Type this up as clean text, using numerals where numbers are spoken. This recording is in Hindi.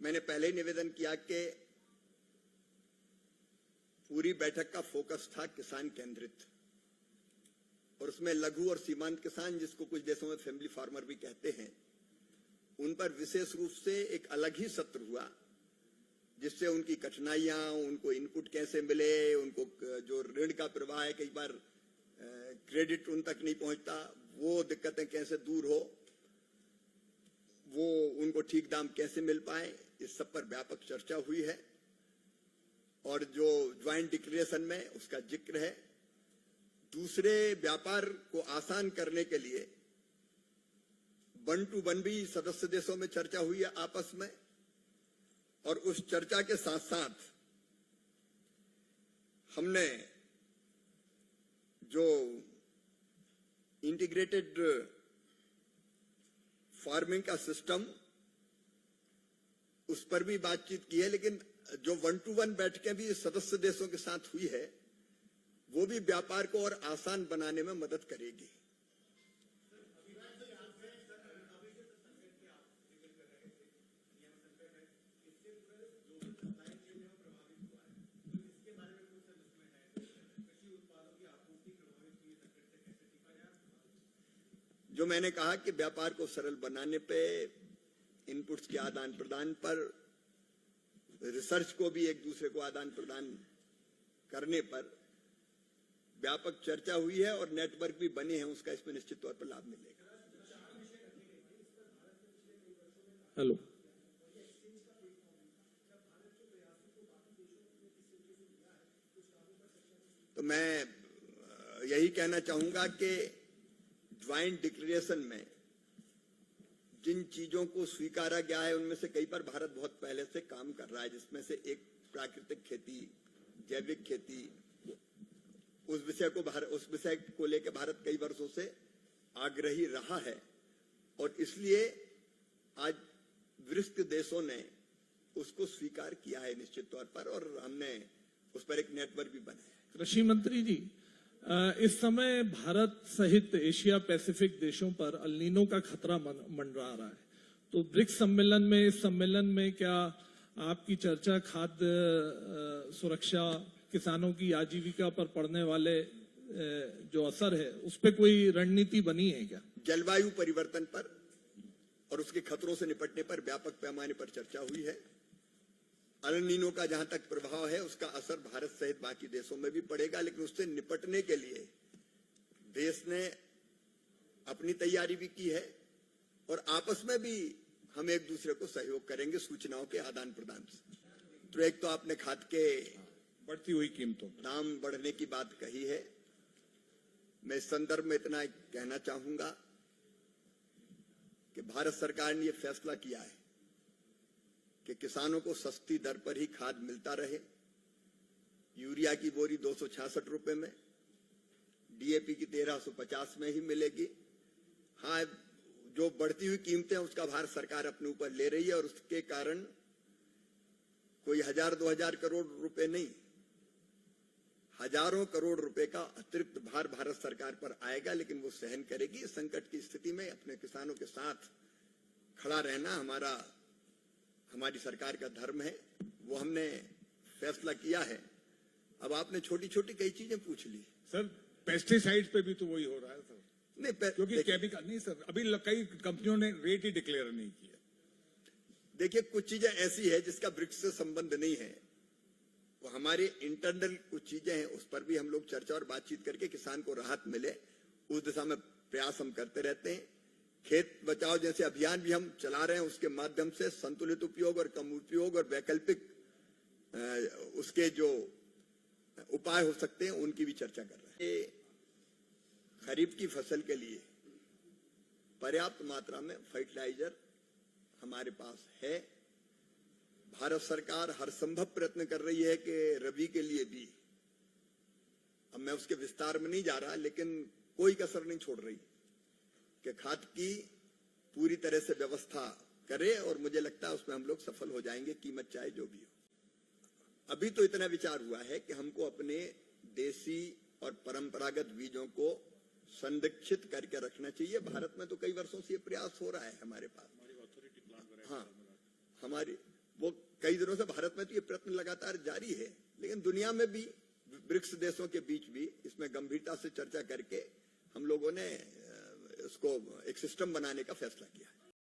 मैंने पहले ही निवेदन किया कि पूरी बैठक का फोकस था किसान केंद्रित, और उसमें लघु और सीमांत किसान, जिसको कुछ देशों में फैमिली फार्मर भी कहते हैं, उन पर विशेष रूप से एक अलग ही सत्र हुआ, जिससे उनकी कठिनाइयां, उनको इनपुट कैसे मिले, उनको जो ऋण का प्रवाह है, कई बार क्रेडिट उन तक नहीं पहुंचता, वो दिक्कतें कैसे दूर हो, वो उनको ठीक दाम कैसे मिल पाए, इस सब पर व्यापक चर्चा हुई है। और जो ज्वाइंट डिक्लेरेशन में उसका जिक्र है। दूसरे, व्यापार को आसान करने के लिए 1 to 1 भी सदस्य देशों में चर्चा हुई है आपस में, और उस चर्चा के साथ साथ हमने जो इंटीग्रेटेड फार्मिंग का सिस्टम, उस पर भी बातचीत की है। लेकिन जो 1 to 1 बैठकें भी सदस्य देशों के साथ हुई है, वो भी व्यापार को और आसान बनाने में मदद करेगी। जो मैंने कहा कि व्यापार को सरल बनाने पे, इनपुट्स के आदान प्रदान पर, रिसर्च को भी एक दूसरे को आदान प्रदान करने पर व्यापक चर्चा हुई है, और नेटवर्क भी बने हैं, उसका इसमें निश्चित तौर पर लाभ मिलेगा। हेलो, तो मैं यही कहना चाहूंगा कि ज्वाइंट डिक्लेरेशन में जिन चीजों को स्वीकारा गया है, उनमें से कई पर भारत बहुत पहले से काम कर रहा है, जिसमें से एक प्राकृतिक खेती, जैविक खेती, उस विषय को लेकर भारत कई वर्षों से आग्रही रहा है, और इसलिए आज विकसित देशों ने उसको स्वीकार किया है निश्चित तौर पर, और हमने उस पर एक नेटवर्क भी बनाया है। कृषि मंत्री जी, इस समय भारत सहित एशिया पैसिफिक देशों पर अल्नीनो का खतरा मंडरा रहा है, तो ब्रिक्स सम्मेलन में, इस सम्मेलन में क्या आपकी चर्चा खाद्य सुरक्षा, किसानों की आजीविका पर पड़ने वाले जो असर है, उस पर कोई रणनीति बनी है क्या? जलवायु परिवर्तन पर और उसके खतरों से निपटने पर व्यापक पैमाने पर चर्चा हुई है। अल-नीनो का जहां तक प्रभाव है, उसका असर भारत सहित बाकी देशों में भी पड़ेगा, लेकिन उससे निपटने के लिए देश ने अपनी तैयारी भी की है, और आपस में भी हम एक दूसरे को सहयोग करेंगे सूचनाओं के आदान प्रदान से। तो एक तो आपने खाद के बढ़ती हुई कीमतों, दाम बढ़ने की बात कही है। मैं इस संदर्भ में इतना कहना चाहूंगा कि भारत सरकार ने यह फैसला किया है कि किसानों को सस्ती दर पर ही खाद मिलता रहे। यूरिया की बोरी 266 रुपए में, डीएपी की 1350 में ही मिलेगी। हाँ, जो बढ़ती हुई कीमतें उसका भारत सरकार अपने ऊपर ले रही है, और उसके कारण कोई 1000-2000 करोड़ रुपए नहीं, हजारों करोड़ रुपए का अतिरिक्त भार भारत सरकार पर आएगा, लेकिन वो सहन करेगी। इस संकट की स्थिति में अपने किसानों के साथ खड़ा रहना हमारी सरकार का धर्म है, वो हमने फैसला किया है। अब आपने छोटी छोटी कई चीजें पूछ ली। सर पेस्टिसाइड्स पे भी तो वही हो रहा है सर, नहीं क्योंकि केमिकल नहीं सर, अभी कई कंपनियों ने रेट ही डिक्लेयर नहीं किया। देखिए, कुछ चीजें ऐसी है जिसका ब्रिक्स से संबंध नहीं है, वो हमारे इंटरनल कुछ चीजें हैं, उस पर भी हम लोग चर्चा और बातचीत करके किसान को राहत मिले, उस दिशा में प्रयास हम करते रहते हैं। खेत बचाओ जैसे अभियान भी हम चला रहे हैं, उसके माध्यम से संतुलित उपयोग और कम उपयोग और वैकल्पिक उसके जो उपाय हो सकते हैं, उनकी भी चर्चा कर रहे हैं। खरीफ की फसल के लिए पर्याप्त मात्रा में फर्टिलाइजर हमारे पास है। भारत सरकार हर संभव प्रयत्न कर रही है कि रबी के लिए भी, अब मैं उसके विस्तार में नहीं जा रहा, लेकिन कोई कसर नहीं छोड़ रही कि खाद की पूरी तरह से व्यवस्था करे, और मुझे लगता है उसमें हम लोग सफल हो जाएंगे, कीमत चाहे जो भी हो। अभी तो इतना विचार हुआ है कि हमको अपने देसी और परंपरागत बीजों को संरक्षित करके रखना चाहिए। भारत में तो कई वर्षों से ये प्रयास हो रहा है हमारे पास। हाँ, हमारी कई दिनों से भारत में तो ये प्रयत्न लगातार जारी है, लेकिन दुनिया में भी ब्रिक्स देशों के बीच भी इसमें गंभीरता से चर्चा करके हम लोगों ने इसको एक सिस्टम बनाने का फैसला किया है।